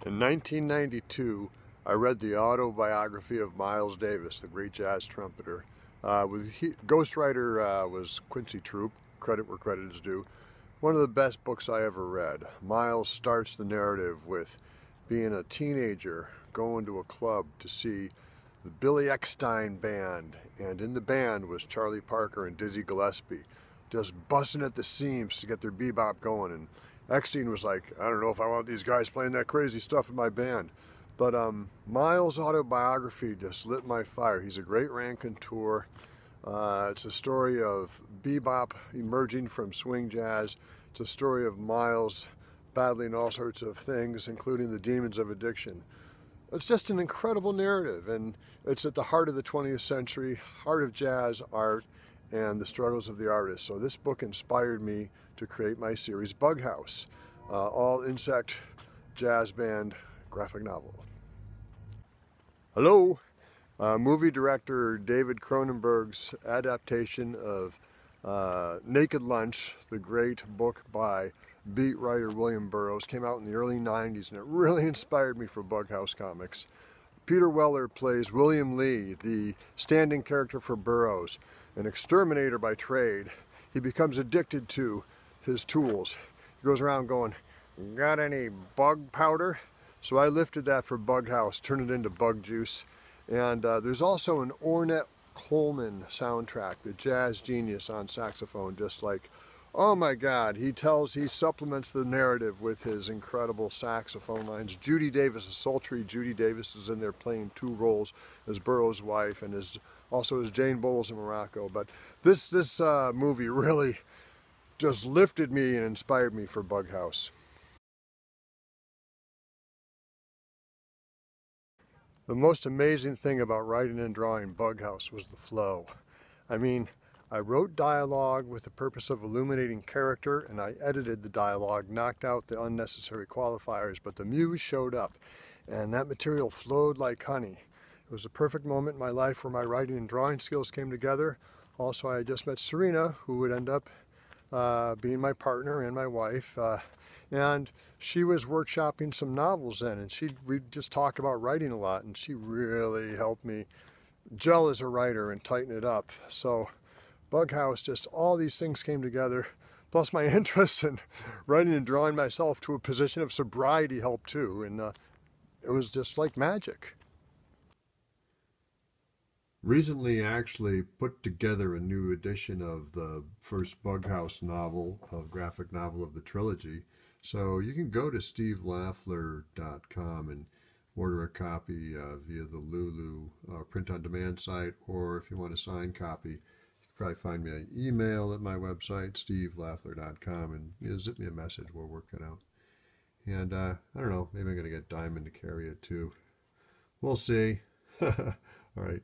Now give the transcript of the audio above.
In 1992, I read the autobiography of Miles Davis, the great jazz trumpeter. Ghostwriter was Quincy Troop, credit where credit is due. One of the best books I ever read. Miles starts the narrative with being a teenager, going to a club to see the Billy Eckstine Band, and in the band was Charlie Parker and Dizzy Gillespie, just busting at the seams to get their bebop going. And Eckstein was like, I don't know if I want these guys playing that crazy stuff in my band. But Miles' autobiography just lit my fire. He's a great raconteur. It's a story of bebop emerging from swing jazz. It's a story of Miles battling all sorts of things, including the demons of addiction. It's just an incredible narrative, and it's at the heart of the 20th century, heart of jazz art, and the struggles of the artist. So this book inspired me to create my series BugHouse, all insect jazz band graphic novel. Hello! Movie director David Cronenberg's adaptation of Naked Lunch, the great book by beat writer William Burroughs, came out in the early 90s, and it really inspired me for BugHouse Comics. Peter Weller plays William Lee, the standing character for Burroughs, an exterminator by trade. He becomes addicted to his tools. He goes around going, "Got any bug powder?" So I lifted that for BugHouse, turned it into bug juice. And there's also an Ornette Coleman soundtrack, the jazz genius on saxophone, just like, oh my God, he supplements the narrative with his incredible saxophone lines. Judy Davis, a sultry Judy Davis, is in there playing two roles as Burroughs' wife and also as Jane Bowles in Morocco. But this movie really just lifted me and inspired me for BugHouse. The most amazing thing about writing and drawing BugHouse was the flow. I mean, I wrote dialogue with the purpose of illuminating character, and I edited the dialogue, knocked out the unnecessary qualifiers, but the muse showed up, and that material flowed like honey. It was a perfect moment in my life where my writing and drawing skills came together. Also, I had just met Serena, who would end up being my partner and my wife. And she was workshopping some novels then, and we'd just talk about writing a lot, and she really helped me gel as a writer and tighten it up. So BugHouse, just all these things came together, plus my interest in writing and drawing myself to a position of sobriety helped too, and it was just like magic. Recently actually put together a new edition of the first BugHouse novel, graphic novel of the trilogy. So you can go to stevelafler.com and order a copy via the Lulu print-on-demand site, or if you want a signed copy, you can probably find me an email at my website, stevelafler.com, and zip me a message. We'll work it out. And I don't know, maybe I'm going to get Diamond to carry it too. We'll see. All right.